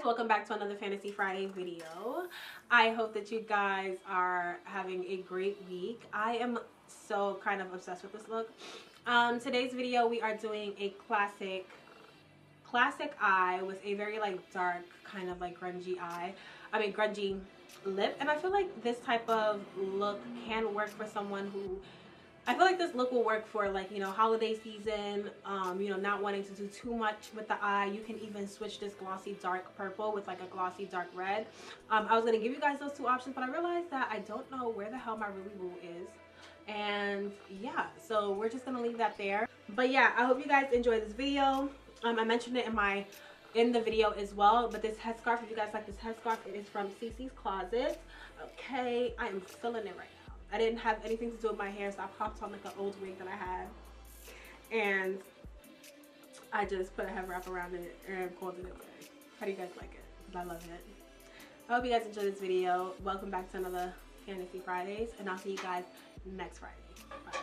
welcome back to another Fantasy Friday video. I hope that you guys are having a great week. I am so kind of obsessed with this look. Today's video we are doing a classic eye with a very like dark kind of like grungy lip, and I feel like this type of look can work for someone who I feel like this look will work for, like, you know, holiday season, you know, not wanting to do too much with the eye. You can even switch this glossy dark purple with like a glossy dark red. I was going to give you guys those two options, but I realized that I don't know where the hell my Ruby Woo is. And yeah, so we're just going to leave that there. But yeah, I hope you guys enjoyed this video. I mentioned it in the video as well, but this headscarf, if you guys like this headscarf, it is from Cece's Closet. Okay, I am feeling it right now. I didn't have anything to do with my hair, so I popped on like an old wig that I had, and I just put a head wrap around it and pulled it away. How do you guys like it? Because I love it. I hope you guys enjoyed this video. Welcome back to another Fantasy Fridays, and I'll see you guys next Friday. Bye.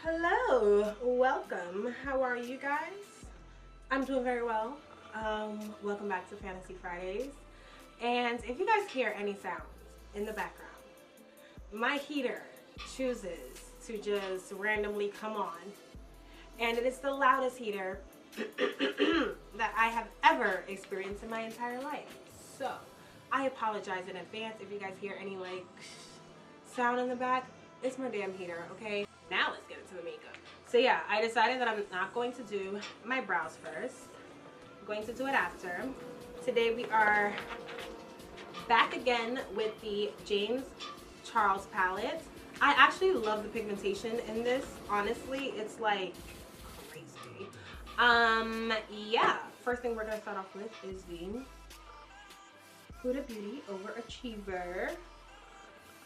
Hello, welcome. How are you guys? I'm doing very well. Welcome back to Fantasy Fridays. And if you guys hear any sounds in the background, my heater chooses to just randomly come on, and it is the loudest heater that I have ever experienced in my entire life. So I apologize in advance if you guys hear any like sound in the back. It's my damn heater, okay? Now let's get into the makeup. So yeah, I decided that I'm not going to do my brows first. I'm going to do it after. Today we are back again with the James Charles palette. I actually love the pigmentation in this. Honestly, it's like crazy. Yeah, first thing we're gonna start off with is the Huda Beauty Overachiever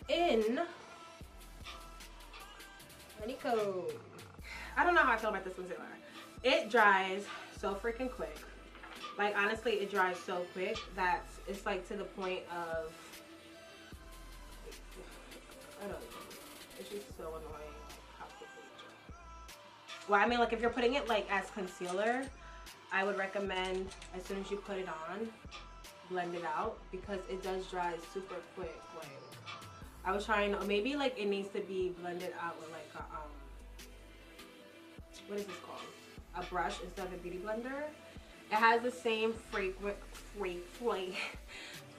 in Honeycomb. I don't know how I feel about this concealer. It dries so freaking quick. Like, honestly, it dries so quick that it's like to the point of, I don't know. It's just so annoying how quickly it dries. Well, I mean, like, if you're putting it like as concealer, I would recommend as soon as you put it on, blend it out, because it does dry super quick. Like, I was trying to, maybe like it needs to be blended out with like a what is this called? A brush instead of a beauty blender. It has the same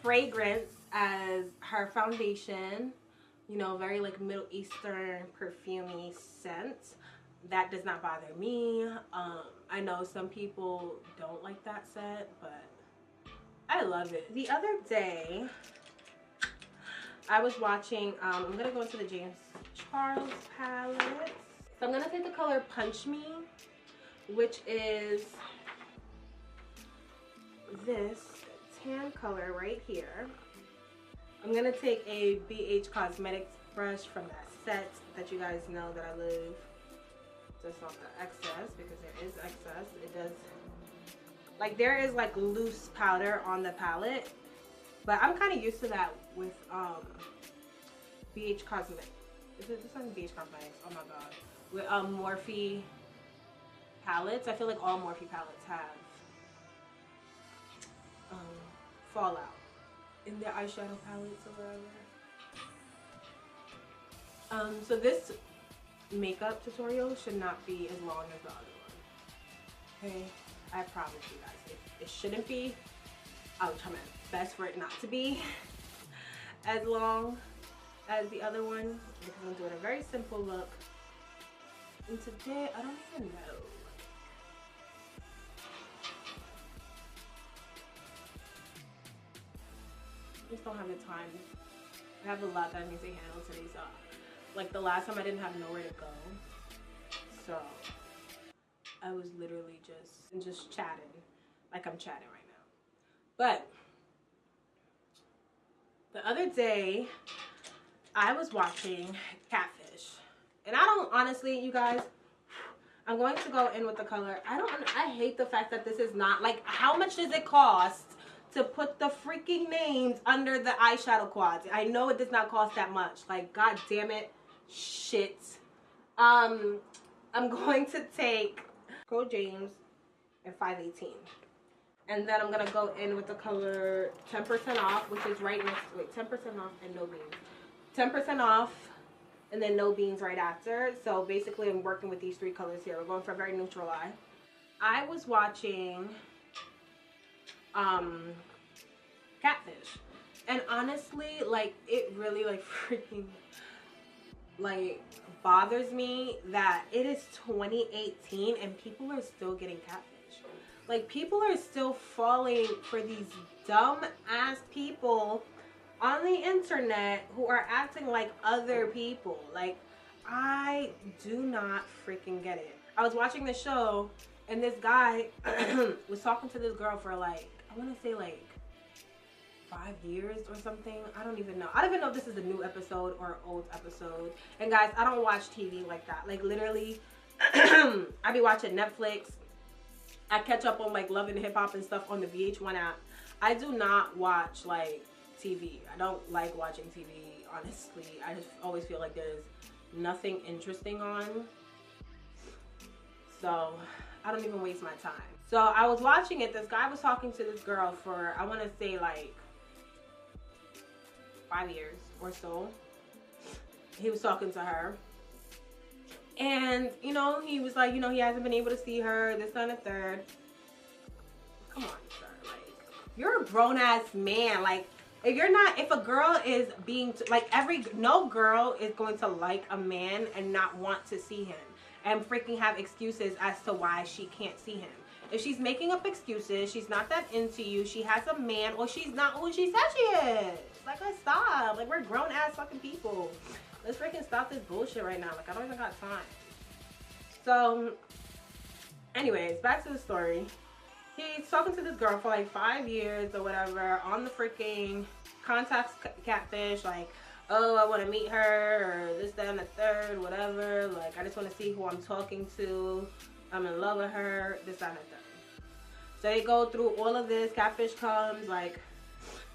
fragrance as her foundation. You know, very like Middle Eastern perfumey scent. That does not bother me. I know some people don't like that scent, but I love it. The other day, I was watching, I'm going to go into the James Charles palette. So I'm going to take the color Punch Me, which is this tan color right here. I'm going to take a BH Cosmetics brush from that set that you guys know that I love. Just not the excess, because there is excess. It does, like, there is like loose powder on the palette, but I'm kind of used to that with BH Cosmetics. Is it this one? BH Cosmetics. Oh my god. With Morphe palettes. I feel like all Morphe palettes have fallout in their eyeshadow palettes or whatever. So this makeup tutorial should not be as long as the other one. Okay? I promise you guys. It shouldn't be. I'll try my best for it not to be as long as the other one, because I'm doing a very simple look. And today, I don't even know. I just don't have the time. I have a lot that I need to handle today, so like the last time I didn't have nowhere to go, so I was literally just chatting like I'm chatting right now. But the other day I was watching Catfish, and I don't, honestly, you guys, I'm going to go in with the color. I hate the fact that this is not, like, how much does it cost to put the freaking names under the eyeshadow quads? I know it does not cost that much. Like, god damn it. Shit. I'm going to take Go James and 518. And then I'm going to go in with the color 10% off, which is right next to it. 10% off and no beans. 10% off and then no beans right after. So basically I'm working with these three colors here. We're going for a very neutral eye. I was watching Catfish. And honestly, like, it really, like, freaking, like, bothers me that it is 2018 and people are still getting catfish. Like, people are still falling for these dumb ass people on the internet who are acting like other people. Like, I do not freaking get it. I was watching the show and this guy was talking to this girl for, like, I want to say, like, 5 years or something. I don't even know. I don't even know if this is a new episode or an old episode. And guys, I don't watch TV like that. Like, literally, I be watching Netflix. I catch up on, like, Love and Hip Hop and stuff on the VH1 app. I do not watch, like, TV. I don't like watching TV, honestly. I just always feel like there's nothing interesting on. So, I don't even waste my time. So, I was watching it. This guy was talking to this girl for, I want to say, like, 5 years or so. He was talking to her. And, you know, he was like, you know, he hasn't been able to see her, this, and the third. Come on, sir. Like, you're a grown-ass man. Like, if a girl is being, no girl is going to like a man and not want to see him. And freaking have excuses as to why she can't see him. If she's making up excuses, she's not that into you, she has a man, or she's not who she says she is. Like, let's stop. Like, we're grown-ass fucking people. Let's freaking stop this bullshit right now. Like, I don't even got time. So, anyways, back to the story. He's talking to this girl for like 5 years or whatever on the freaking contacts Catfish. Like, oh, I want to meet her, or this, that, and the third, whatever. Like, I just want to see who I'm talking to. I'm in love with her, this, that, and the third. So they go through all of this. Catfish comes, like,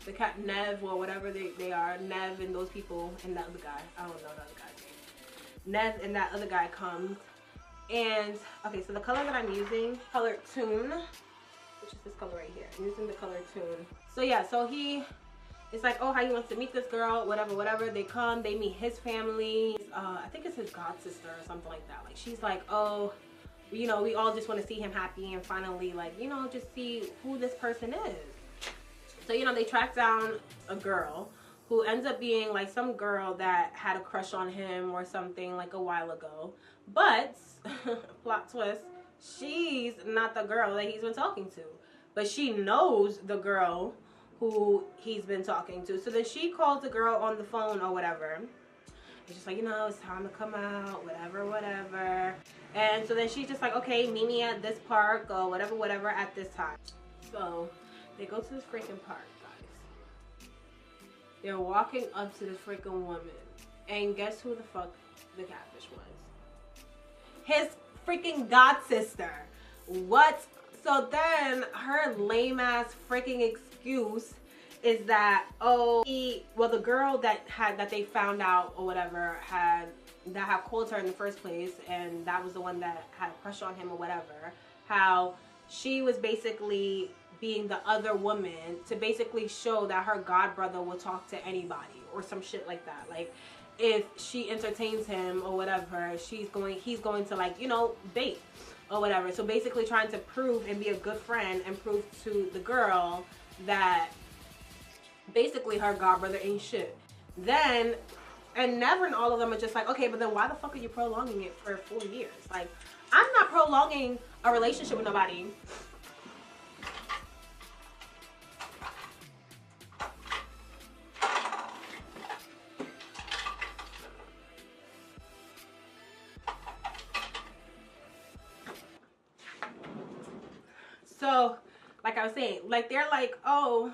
the cat Nev or whatever they are. Nev and those people and that other guy. I don't know the other guy's name. Nev and that other guy comes. And, okay, so the color that I'm using, color Tune, which is this color right here. I'm using the color Tune. So, yeah, so it's like, oh, how he wants to meet this girl, whatever, whatever. They come, they meet his family. I think it's his GodSister or something like that. Like, she's like, oh, you know, we all just want to see him happy and finally, like, you know, just see who this person is. So, you know, they track down a girl who ends up being, like, some girl that had a crush on him or something, like, a while ago. But, plot twist, she's not the girl that he's been talking to. But she knows the girl who he's been talking to. So then she calls the girl on the phone or whatever. It's just like, you know, it's time to come out, whatever, whatever. And so then she's just like, okay, meet me at this park or whatever, whatever at this time. So they go to this freaking park, guys. They're walking up to this freaking woman. And guess who the fuck the catfish was? His freaking GodSister. What? So then her lame ass freaking excuse is that, oh, the girl that they found out or whatever had called her in the first place, and that was the one that had a crush on him or whatever, how she was basically being the other woman to basically show that her god brother will talk to anybody or some shit like that. Like, if she entertains him or whatever, he's going to, like, you know, date or whatever. So basically trying to prove and be a good friend and prove to the girl that basically her god brother ain't shit. Then, and Never and all of them are just like, okay, but then why the fuck are you prolonging it for 4 years? Like, I'm not prolonging a relationship with nobody. So, like I was saying, like, they're like, oh.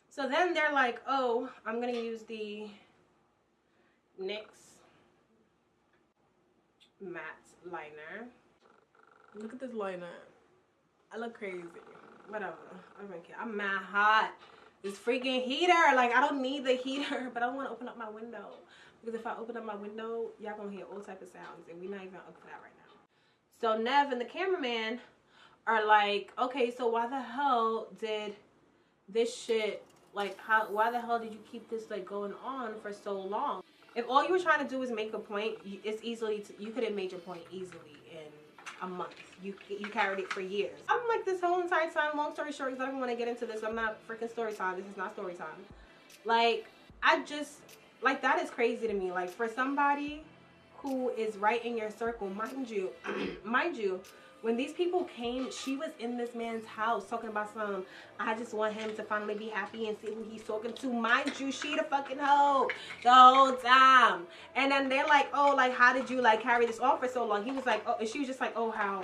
So then they're like, oh, I'm going to use the NYX matte liner. Look at this liner. I look crazy. Whatever. I don't care. I'm mad hot. This freaking heater. Like, I don't need the heater, but I don't want to open up my window. Because if I open up my window, y'all going to hear all type of sounds. And we're not even up for that right now. So Nev and the cameraman are like, okay, so why the hell did this shit, like, why the hell did you keep this like going on for so long? If all you were trying to do is make a point, it's easily you could have made your point easily in a month. You carried it for years. I'm like this whole entire time. Long story short, because I don't want to get into this. I'm not freaking story time. This is not story time. Like, I just, like, that is crazy to me. Like, for somebody who is right in your circle, mind you, when these people came, she was in this man's house talking about some, I just want him to finally be happy and see who he's talking to. Mind you, she the fucking hoe the whole time. And then they're like, oh, like, how did you, like, carry this on for so long? He was like, oh, and she was just like, oh, how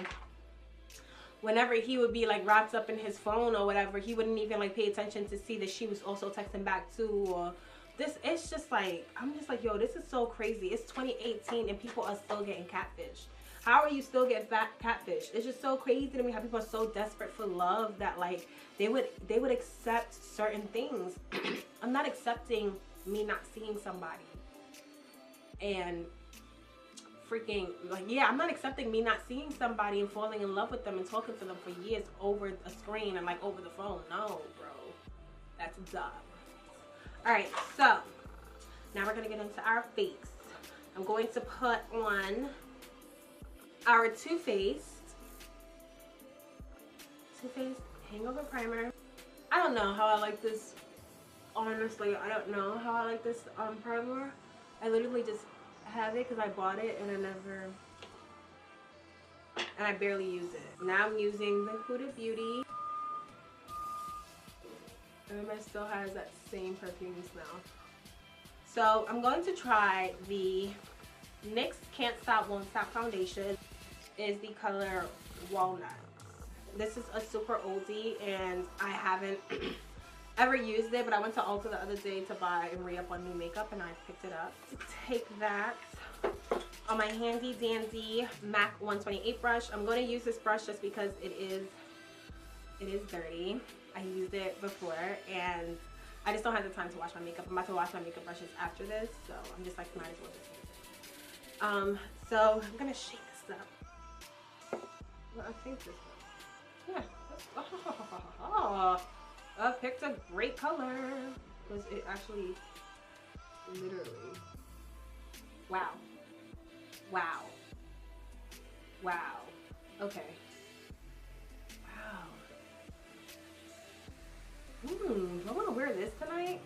whenever he would be, like, wrapped up in his phone or whatever, he wouldn't even, like, pay attention to see that she was also texting back too, or this. It's just like, I'm just like, yo, this is so crazy. It's 2018 and people are still getting catfish. How are you still getting catfish? It's just so crazy to me how people are so desperate for love that, like, they would accept certain things. I'm not accepting me not seeing somebody and freaking, like, yeah, I'm not accepting me not seeing somebody and falling in love with them and talking to them for years over a screen and, like, over the phone. No, bro, that's dumb. All right, so now we're gonna get into our face. I'm going to put on our Too Faced Hangover Primer. I don't know how I like this, honestly. I don't know how I like this primer. I literally just have it because I bought it and I barely use it. Now I'm using the Huda Beauty. And it still has that same perfume smell. So I'm going to try the NYX Can't Stop Won't Stop foundation. Is the color Walnuts. This is a super oldie and I haven't ever used it, but I went to Ulta the other day to buy and re-up on new makeup and I picked it up. Take that on my handy dandy MAC 128 brush. I'm going to use this brush just because it is dirty. I used it before and I just don't have the time to wash my makeup. I'm about to wash my makeup brushes after this, so I'm just like, might as well just use it. So I'm gonna shake this up. Well, I think this one. Yeah. Oh, I picked a great color. Because it actually, literally. Wow. Wow. Wow. Okay. Wow. Do I want to wear this tonight?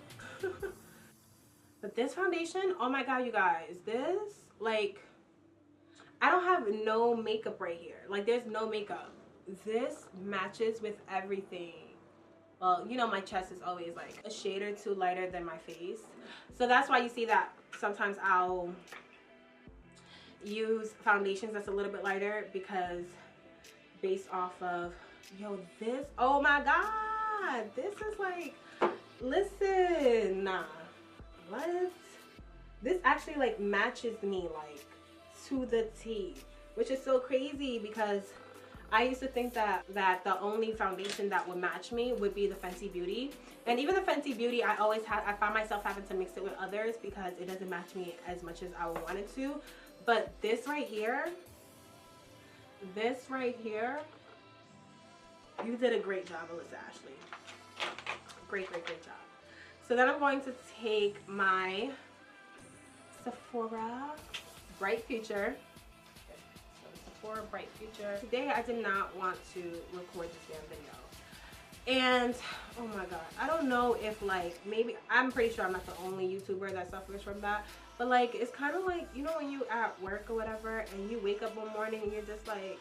But this foundation, oh my god, you guys. This, like, I don't have no makeup right here. Like, there's no makeup. This matches with everything. Well, you know my chest is always like a shade or two lighter than my face. So that's why you see that sometimes I'll use foundations that's a little bit lighter, because based off of, yo, this, oh my god, this is like, listen, nah, what? This actually like matches me like to the T, which is so crazy because I used to think that the only foundation that would match me would be the Fenty Beauty. And even the Fenty Beauty, I find myself having to mix it with others because it doesn't match me as much as I would want it to. But this right here, you did a great job, Alyssa Ashley. Great, great, great job. So then I'm going to take my Sephora Bright Future. For a bright future. Today I did not want to record this damn video. And oh my god, I don't know if, like, maybe, I'm pretty sure I'm not the only YouTuber that suffers from that, but like, it's kind of like, you know, when you at work or whatever and you wake up one morning and you're just like,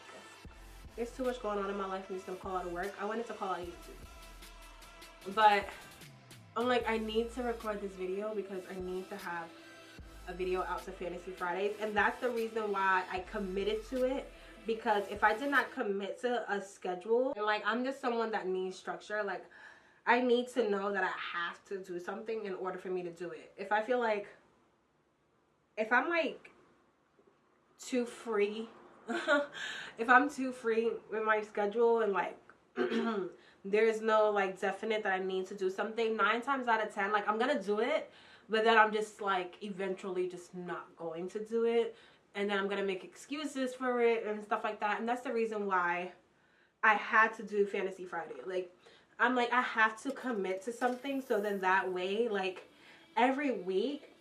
there's too much going on in my life, I'm just gonna call out of work. I wanted to call out YouTube, but I'm like, I need to record this video because I need to have a video out to Fantasy Fridays, and that's the reason why I committed to it. Because if I did not commit to a schedule, and like, I'm just someone that needs structure, like, I need to know that I have to do something in order for me to do it. If I feel like, if I'm like too free, if I'm too free with my schedule and like there's no like definite that I need to do something, 9 times out of 10, like, I'm gonna do it, but then I'm just like eventually just not going to do it, and then I'm gonna make excuses for it and stuff like that. And that's the reason why I had to do Fantasy Friday. Like, I'm like, I have to commit to something so then that way, like, every week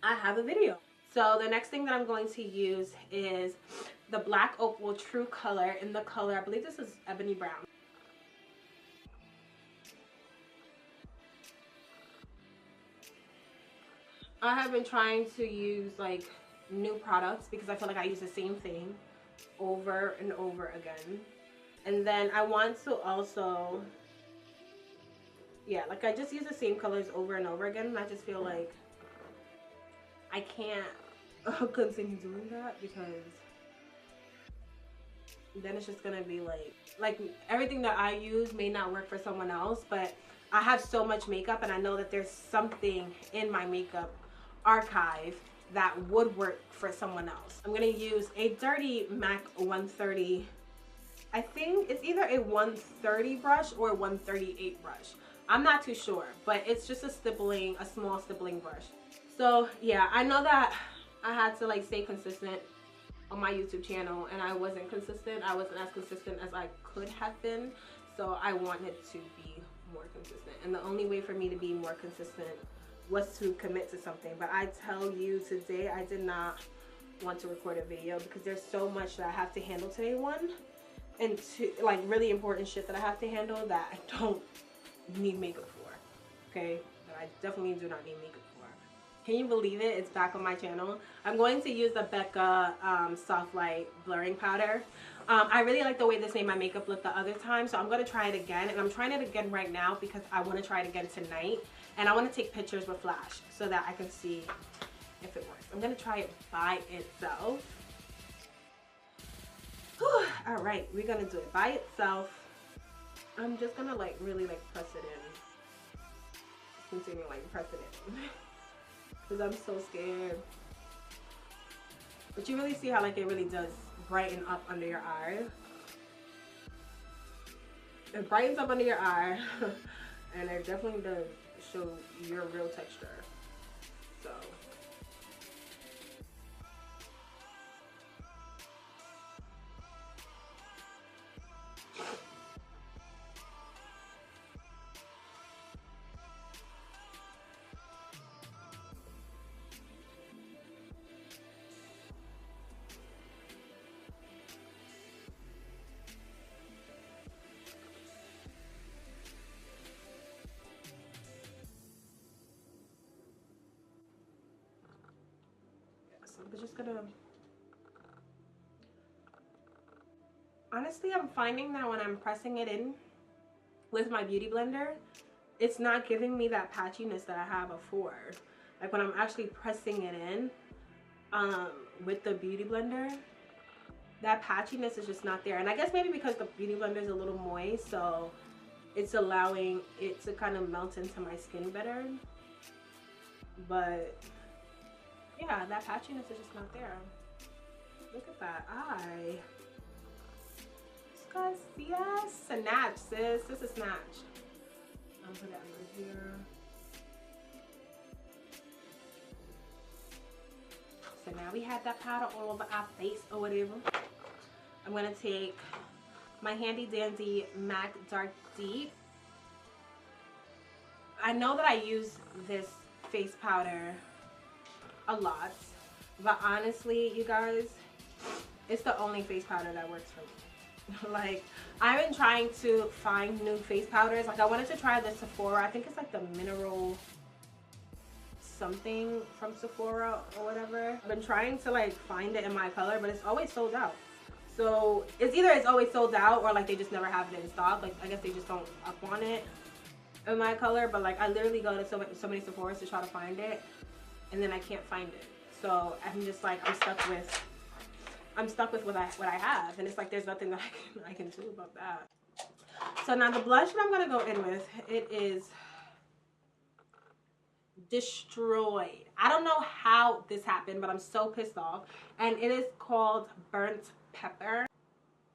I have a video. So the next thing that I'm going to use is the Black Opal True Color in the color, I believe this is Ebony Brown. I have been trying to use like new products because I feel like I use the same thing over and over again. And then I want to also, yeah, like I just use the same colors over and over again. And I just feel like I can't continue doing that because then it's just gonna be like everything that I use may not work for someone else, but I have so much makeup and I know that there's something in my makeup archive that would work for someone else. I'm gonna use a dirty MAC 130. I think it's either a 130 brush or a 138 brush. I'm not too sure, but it's just a small stippling brush. So yeah, I know that I had to like stay consistent on my YouTube channel and I wasn't consistent. I wasn't as consistent as I could have been. So I wanted to be more consistent. And the only way for me to be more consistent was to commit to something. But I tell you today, I did not want to record a video because there's so much that I have to handle today, one. And two, like really important shit that I have to handle that I don't need makeup for. Okay? That I definitely do not need makeup for. Can you believe it? It's back on my channel. I'm going to use the Becca Soft Light Blurring Powder. I really like the way this made my makeup look the other time, so I'm going to try it again. And I'm trying it again right now because I want to try it again tonight. And I want to take pictures with flash so that I can see if it works. I'm going to try it by itself. Whew. All right, we're going to do it by itself. I'm just going to like really like press it in. Continue like press it in. Because I'm so scared. But you really see how like it really does brighten up under your eye. It brightens up under your eye. And it definitely does show your real texture. So. I'm just gonna, honestly, I'm finding that when I'm pressing it in with my beauty blender, it's not giving me that patchiness that I had before. Like when I'm actually pressing it in with the beauty blender, that patchiness is just not there. And I guess maybe because the beauty blender is a little moist, so it's allowing it to kind of melt into my skin better. But yeah, that patchiness is just not there. Look at that eye. Guys, yes, snatch, sis. This is snatch. I'm gonna put that over here. So now we have that powder all over our face or whatever. I'm gonna take my handy dandy MAC Dark Deep. I know that I use this face powder a lot, but honestly, you guys, it's the only face powder that works for me. Like, I've been trying to find new face powders. Like, I wanted to try the Sephora. I think it's like the mineral something from Sephora or whatever. I've been trying to like find it in my color, but it's always sold out. So it's either it's always sold out or like they just never have it in stock. Like, I guess they just don't up on it in my color. But like, I literally go to so many Sephoras to try to find it, and then I can't find it. So I'm just like, I'm stuck with what I have, and it's like there's nothing that I can do about that. So now the blush that I'm gonna go in with, it is Destroyed. I don't know how this happened, but I'm so pissed off, and it is called Burnt Pepper.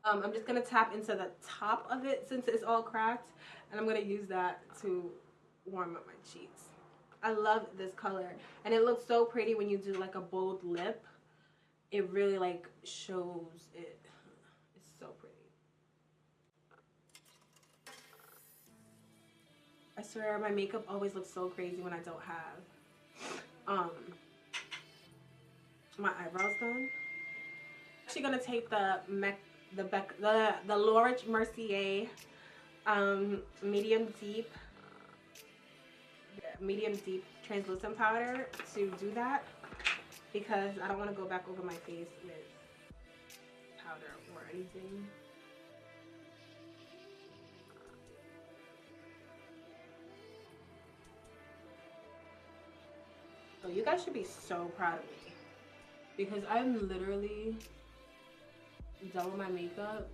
I'm just gonna tap into the top of it since it's all cracked, and I'm gonna use that to warm up my cheeks. I love this color, and it looks so pretty when you do like a bold lip. It really like shows it. It's so pretty. I swear my makeup always looks so crazy when I don't have my eyebrows done. Actually gonna take the Laura Mercier medium deep translucent powder to do that, because I don't want to go back over my face with powder or anything. So you guys should be so proud of me, because I'm literally done with my makeup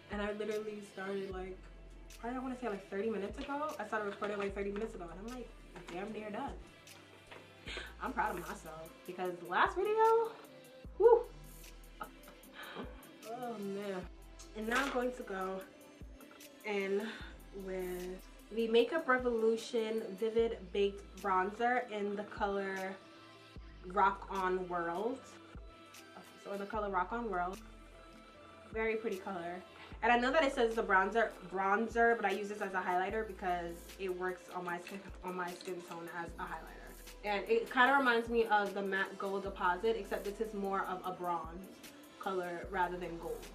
and I literally started like, probably I want to say like 30 minutes ago. I started recording like 30 minutes ago, and I'm like damn near done. I'm proud of myself, because the last video, whew, oh man. And now I'm going to go in with the Makeup Revolution Vivid Baked Bronzer in the color Rock On World. Okay, so in the color Rock On World. Very pretty color. And I know that it says the bronzer, but I use this as a highlighter because it works on my skin tone as a highlighter. And it kind of reminds me of the matte gold deposit, except this is more of a bronze color rather than gold.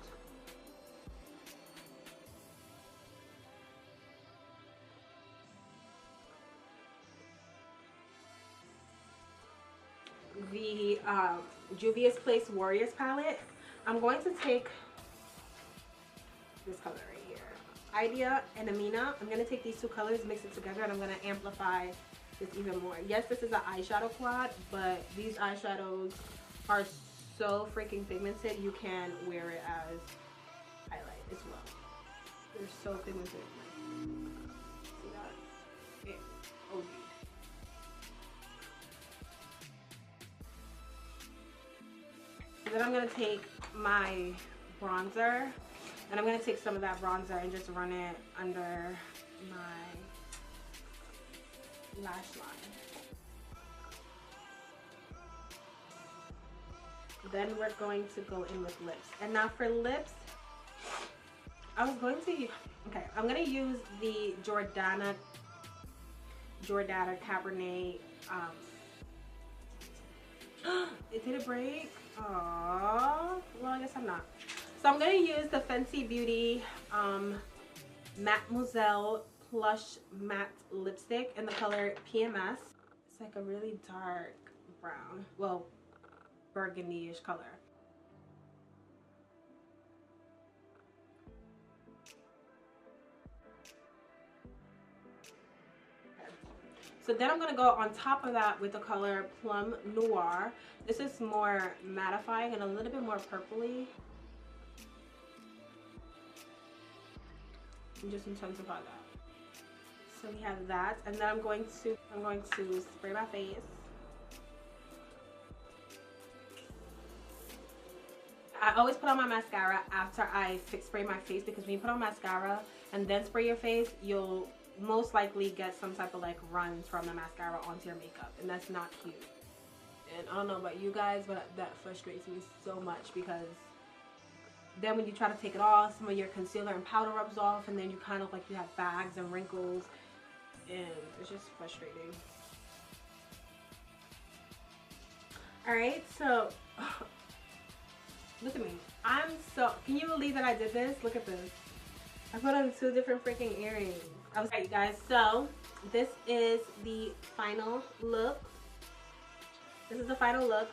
The Juvia's Place Warriors palette. I'm going to take this color right here, Idea and Amina. I'm going to take these two colors, mix it together, and I'm going to amplify this even more. Yes, this is an eyeshadow quad, but these eyeshadows are so freaking pigmented, you can wear it as highlight as well. They're so pigmented. See that? Yeah. Oh, then I'm going to take my bronzer, and I'm going to take some of that bronzer and just run it under my lash line. Then we're going to go in with lips. And now for lips, I was going to use, okay, I'm going to use the Jordana Cabernet. Did it break? Aww. Well, I guess I'm not. So I'm going to use the Fenty Beauty Mademoiselle Plush Matte Lipstick in the color PMS. It's like a really dark brown. Well, burgundy-ish color. So then I'm going to go on top of that with the color Plum Noir. This is more mattifying and a little bit more purpley. And just intensify that. So we have that, and then I'm going to spray my face. I always put on my mascara after I spray my face, because when you put on mascara and then spray your face, you'll most likely get some type of like runs from the mascara onto your makeup, and that's not cute. And I don't know about you guys, but that frustrates me so much, because then when you try to take it off, some of your concealer and powder rubs off, and then you kind of like you have bags and wrinkles, and it's just frustrating. Alright, so look at me. Can you believe that I did this? Look at this. I put on 2 different freaking earrings. Alright, you guys, so this is the final look. This is the final look,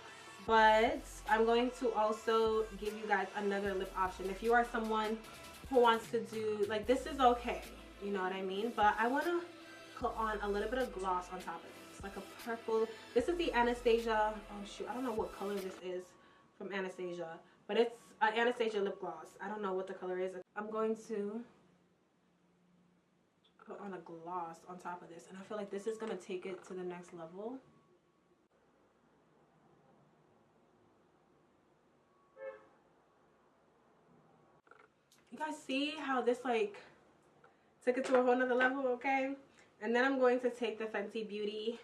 but I'm going to also give you guys another lip option. If you are someone who wants to do, like, this is okay, you know what I mean? But I want to put on a little bit of gloss on top of this, like a purple. This is the Anastasia, oh shoot, I don't know what color this is from Anastasia, but it's an Anastasia lip gloss. I don't know what the color is. I'm going to put on a gloss on top of this, and I feel like this is going to take it to the next level. You guys see how this like took it to a whole nother level, okay? And then I'm going to take the Fenty Beauty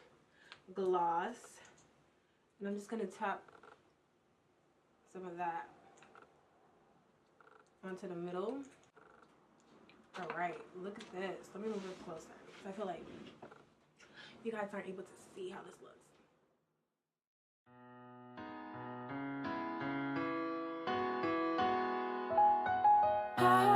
gloss, and I'm just going to tap some of that onto the middle. All right, look at this. Let me move it closer because I feel like you guys aren't able to see how this looks. I